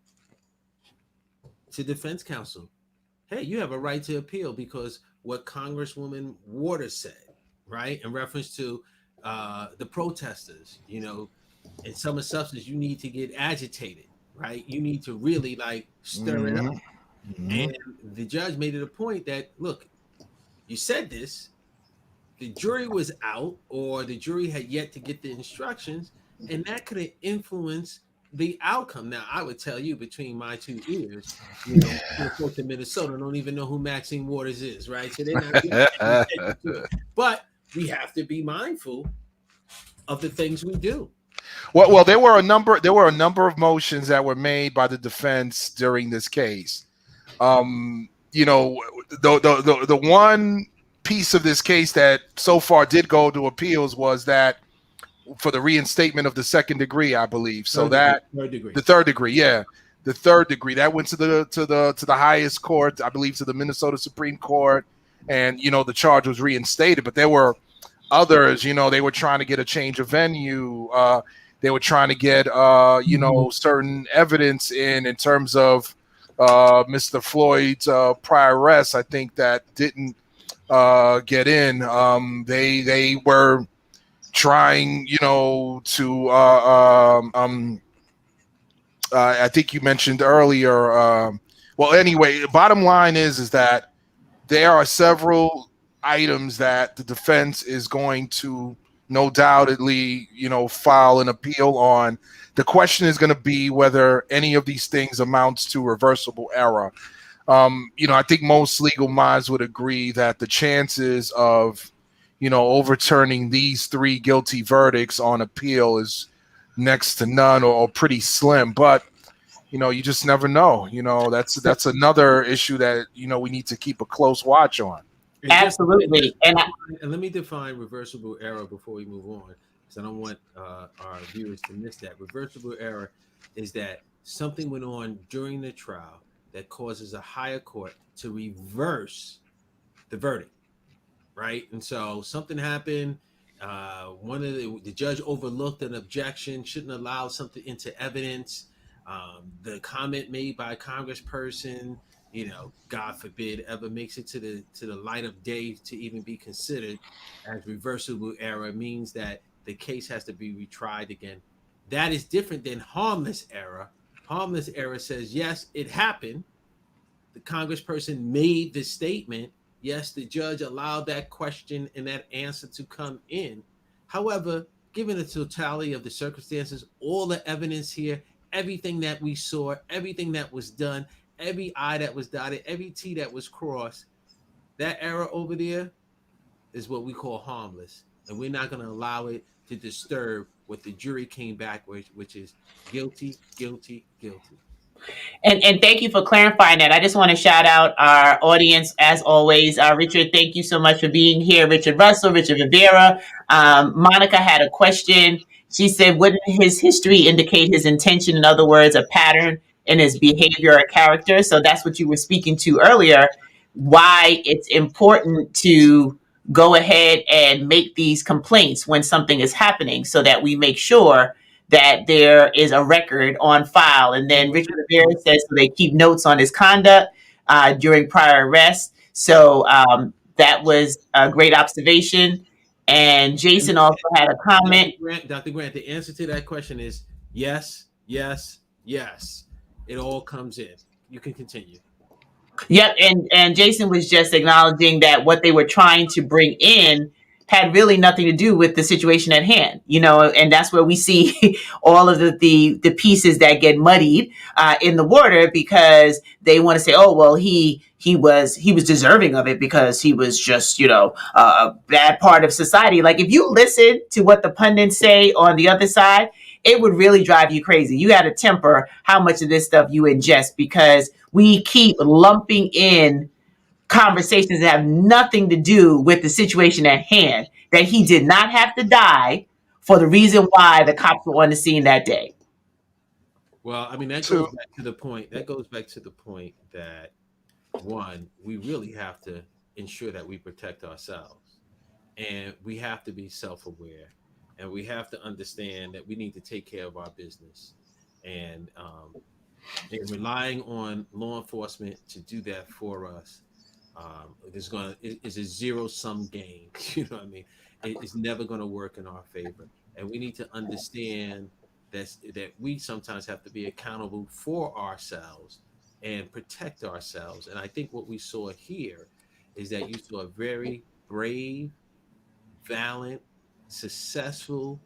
S3: to defense counsel, hey, you have a right to appeal, because what Congresswoman Waters said, right, in reference to the protesters, in summer substance, you need to get agitated, right? You need to really stir it up. And the judge made it a point that, look, you said this, the jury was out, or the jury had yet to get the instructions, and that could have influenced the outcome. Now, I would tell you between my two ears, you know, the folks in Minnesota don't even know who Maxine Waters is, right? So they're not paying attention to it. But we have to be mindful of the things we do.
S2: Well, there were a number. There were a number of motions that were made by the defense during this case. You know, the one piece of this case that so far did go to appeals was that for the reinstatement of the second degree, I believe. So
S3: Third degree.
S2: the third degree, yeah, the third degree that went to the highest court, I believe, to the Minnesota Supreme Court, and you know the charge was reinstated. But there were others, you know, they were trying to get a change of venue. They were trying to get, you know, certain evidence in terms of Mr. Floyd's prior arrest. I think that didn't get in. They were trying, you know, to. I think you mentioned earlier. Well, anyway, bottom line is that there are several items that the defense is going to no doubtedly, you know, file an appeal on. The question is going to be whether any of these things amounts to reversible error. You know, I think most legal minds would agree that the chances of, you know, overturning these three guilty verdicts on appeal is next to none or pretty slim. But you know, you just never know. You know, that's another issue that, you know, we need to keep a close watch on.
S1: Absolutely.
S3: And let me define reversible error before we move on, because I don't want our viewers to miss that. Reversible error is that something went on during the trial that causes a higher court to reverse the verdict, right? And so something happened. One of the judge overlooked an objection, shouldn't allow something into evidence. The comment made by a congressperson, you know, God forbid, ever makes it to the light of day to even be considered as reversible error, means that the case has to be retried again. That is different than harmless error. Harmless error says, yes, it happened. The congressperson made the statement. Yes, the judge allowed that question and that answer to come in. However, given the totality of the circumstances, all the evidence here, everything that we saw, everything that was done, every I that was dotted, every T that was crossed, that error over there is what we call harmless. And we're not going to allow it to disturb what the jury came back with, which is guilty, guilty, guilty.
S1: And thank you for clarifying that. I just want to shout out our audience as always. Richard, thank you so much for being here. Richard Russell, Richard Rivera. Monica had a question. She said, wouldn't his history indicate his intention? In other words, a pattern in his behavior or character. So that's what you were speaking to earlier. Why it's important to go ahead and make these complaints when something is happening so that we make sure that there is a record on file. And then Richard Rivera says so they keep notes on his conduct during prior arrests. So that was a great observation. And Jason also had a comment.
S3: Dr. Grant, the answer to that question is yes, yes, yes. It all comes in. You can continue.
S1: Yep, and Jason was just acknowledging that what they were trying to bring in had really nothing to do with the situation at hand, you know, and that's where we see all of the pieces that get muddied in the water because they want to say, oh well, he was deserving of it because he was just, you know, a bad part of society. Like if you listen to what the pundits say on the other side, it would really drive you crazy. You got to temper how much of this stuff you ingest because we keep lumping in conversations that have nothing to do with the situation at hand, that he did not have to die for the reason why the cops were on the scene that day.
S3: Well, I mean, that goes back to the point. That goes back to the point that one, we really have to ensure that we protect ourselves, and we have to be self-aware, and we have to understand that we need to take care of our business, and relying on law enforcement to do that for us is a zero-sum game. You know what I mean? It's never going to work in our favor, and we need to understand that we sometimes have to be accountable for ourselves and protect ourselves. And I think what we saw here is that you saw a very brave, valiant, successful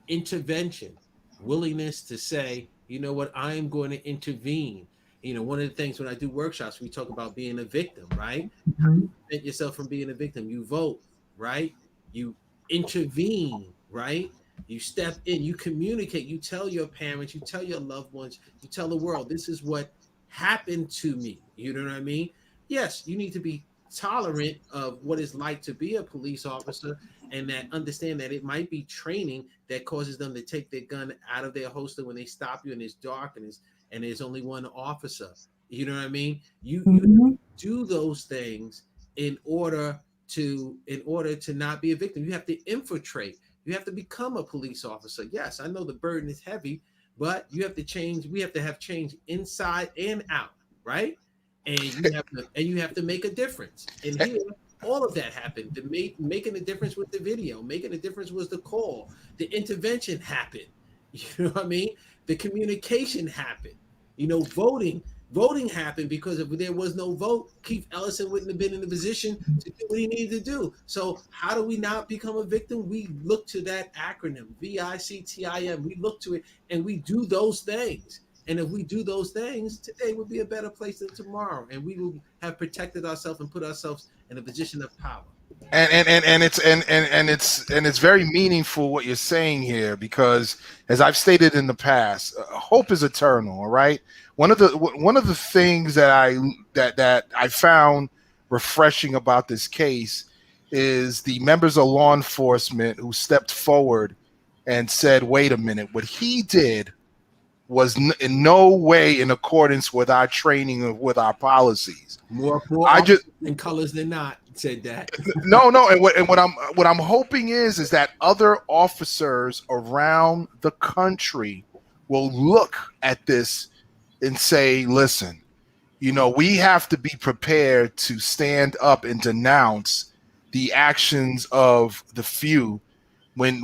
S3: intervention willingness to say, you know what, I am going to intervene. One of the things when I do workshops, we talk about being a victim, right? How do you prevent yourself from being a victim? You vote, right? You intervene, right? You step in, you communicate, you tell your parents, you tell your loved ones, you tell the world, this is what happened to me. You know what I mean? Yes, you need to be tolerant of what it's like to be a police officer, and that understand that it might be training that causes them to take their gun out of their holster when they stop you and it's dark and there's only one officer. You know what I mean? You
S1: Mhm.
S3: do those things in order to not be a victim. You have to infiltrate. You have to become a police officer. Yes, I know the burden is heavy, but you have to change. We have to have change inside and out, right? And you have to make a difference. And here, all of that happened. Making a difference with the video, making a difference was the call. The intervention happened. You know what I mean? The communication happened. Voting happened because if there was no vote, Keith Ellison wouldn't have been in the position to do what he needed to do. So how do we not become a victim? We look to that acronym, VICTIM. We look to it and we do those things. And if we do those things, today would be a better place than tomorrow. And we will have protected ourselves and put ourselves in a position of power.
S2: And it's very meaningful what you're saying here, because as I've stated in the past, hope is eternal. All right. One of the things that I found refreshing about this case is the members of law enforcement who stepped forward and said, "Wait a minute, what he did was in no way in accordance with our training or with our policies."
S3: More
S2: I just
S3: in colors than not said that.
S2: no, and what I'm hoping is that other officers around the country will look at this and say, "Listen, we have to be prepared to stand up and denounce the actions of the few when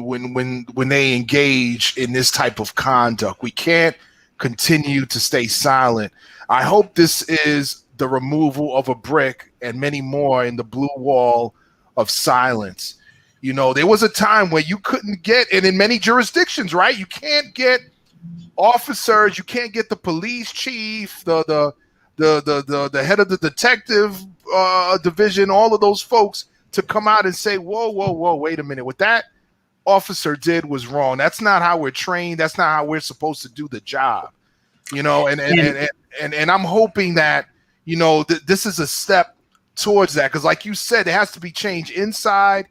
S2: they engage in this type of conduct. We can't continue to stay silent." I hope this is the removal of a brick and many more in the blue wall of silence. There was a time where you couldn't get, and in many jurisdictions, right? You can't get officers, you can't get the police chief, the head of the detective division, all of those folks to come out and say, "Whoa, whoa, whoa, wait a minute. What that officer did was wrong. That's not how we're trained. That's not how we're supposed to do the job." And I'm hoping that this is a step towards that, because like you said, there has to be change inside,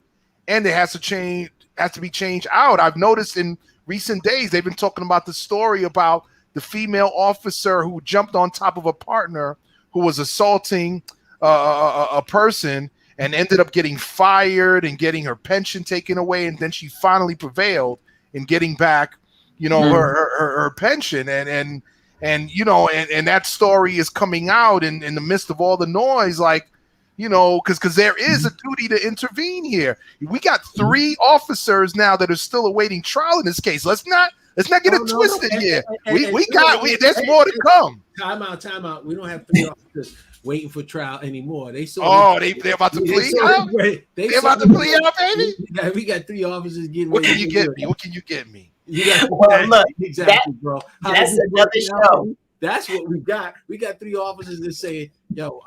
S2: and there has to be change out. I've noticed in recent days they've been talking about the story about the female officer who jumped on top of a partner who was assaulting a person and ended up getting fired and getting her pension taken away, and then she finally prevailed in getting back her pension, and that story is coming out in the midst of all the noise, like, because there is a duty to intervene here. We got 3 officers now that are still awaiting trial in this case. Let's not get it twisted here. There's more to come.
S3: Time out. We don't have 3 officers waiting for trial anymore. They're
S2: about to plead out? They're about to plead out, baby?
S3: We got 3 officers getting
S2: What
S3: ready.
S2: What can you get me?
S1: Well, look,
S3: exactly, bro.
S1: That's another show.
S3: That's what we got. We got 3 officers that say, "Yo,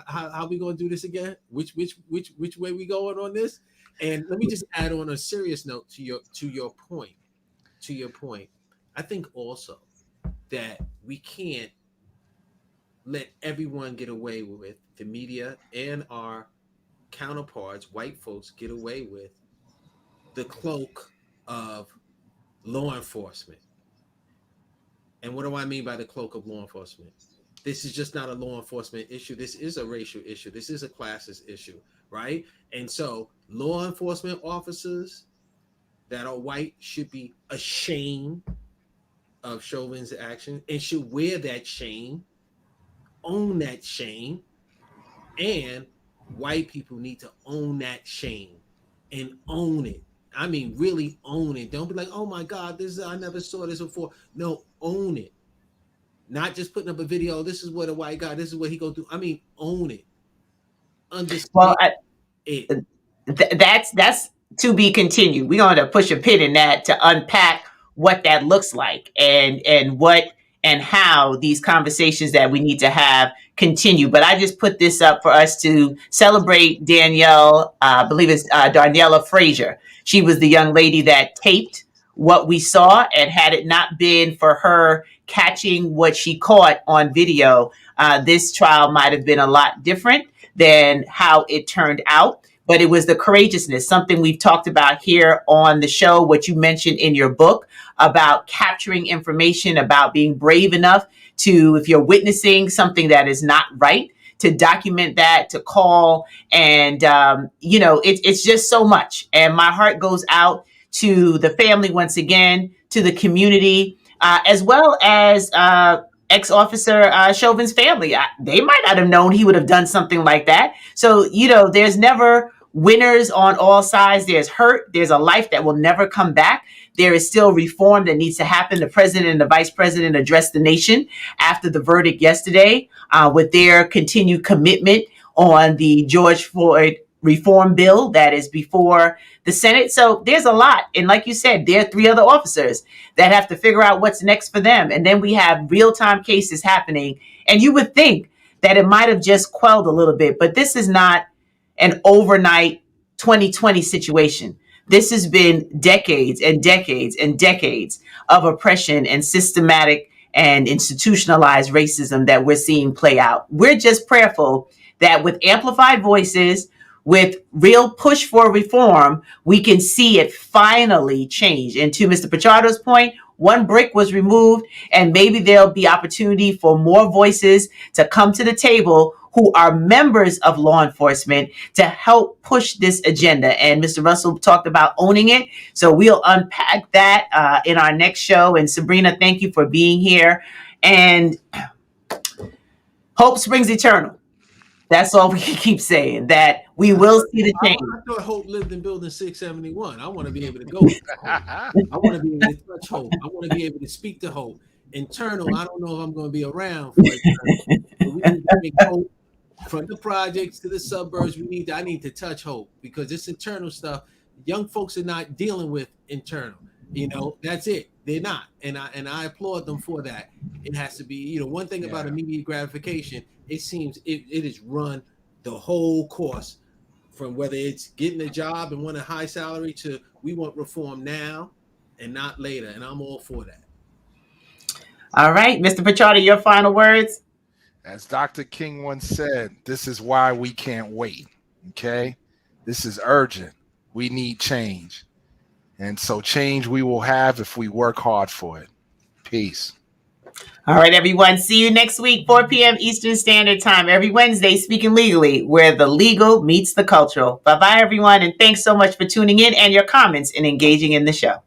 S3: how we gonna do this again? Which way we going on this?" And let me just add on a serious note to your point. To your point, I think also that we can't let everyone get away with, the media and our counterparts, white folks, get away with the cloak of law enforcement. And what do I mean by the cloak of law enforcement? This is just not a law enforcement issue. This is a racial issue. This is a classist issue, right? And so law enforcement officers that are white should be ashamed of Chauvin's action and should wear that shame, own that shame, and white people need to own that shame and own it. I mean, really own it. Don't be like, "Oh my God, I never saw this before." No, own it. Not just putting up a video. This is what a white guy. This is what he go do. I mean, own it. Understand
S1: Well,
S3: it.
S1: that's to be continued. We're going to push a pin in that to unpack what that looks like, and what and how these conversations that we need to have continue. But I just put this up for us to celebrate Danielle, I believe it's Darnella Frazier. She was the young lady that taped what we saw, and had it not been for her catching what she caught on video, this trial might have been a lot different than how it turned out. But it was the courageousness, something we've talked about here on the show, what you mentioned in your book about capturing information, about being brave enough to, if you're witnessing something that is not right, to document that, to call. And, it's just so much. And my heart goes out to the family once again, to the community, as well as ex-officer Chauvin's family. They might not have known he would have done something like that. So, there's never winners on all sides. There's hurt. There's a life that will never come back. There is still reform that needs to happen. The president and the vice president addressed the nation after the verdict yesterday with their continued commitment on the George Floyd reform bill that is before the Senate. So there's a lot. And like you said, there are 3 other officers that have to figure out what's next for them. And then we have real-time cases happening. And you would think that it might have just quelled a little bit, but this is not an overnight 2020 situation. This has been decades and decades and decades of oppression and systematic and institutionalized racism that we're seeing play out. We're just prayerful that with amplified voices, with real push for reform, we can see it finally change. And to Mr. Pichardo's point, one brick was removed, and maybe there'll be opportunity for more voices to come to the table who are members of law enforcement to help push this agenda. And Mr. Russell talked about owning it. So we'll unpack that in our next show. And Sabrina, thank you for being here. And hope springs eternal. That's all we can keep saying, that we will see the change.
S3: I thought Hope lived in building 671. I want to be able to go. I want to be able to touch Hope. I want to be able to speak to Hope. Internal, I don't know if I'm going to be around for it. But we need to make Hope from the projects to the suburbs. I need to touch Hope, because this internal stuff, young folks are not dealing with internal. That's it. They're not. And I applaud them for that. It has to be, one thing about immediate gratification, it seems it has run the whole course, from whether it's getting a job and want a high salary to we want reform now and not later. And I'm all for that. All
S1: right, Mr. Pichardo, your final words?
S2: As Dr. King once said, this is why we can't wait. Okay? This is urgent. We need change. And so change we will have if we work hard for it. Peace.
S1: All right, everyone. See you next week, 4 p.m. Eastern Standard Time. Every Wednesday, Speaking Legally, where the legal meets the cultural. Bye-bye, everyone. And thanks so much for tuning in and your comments and engaging in the show.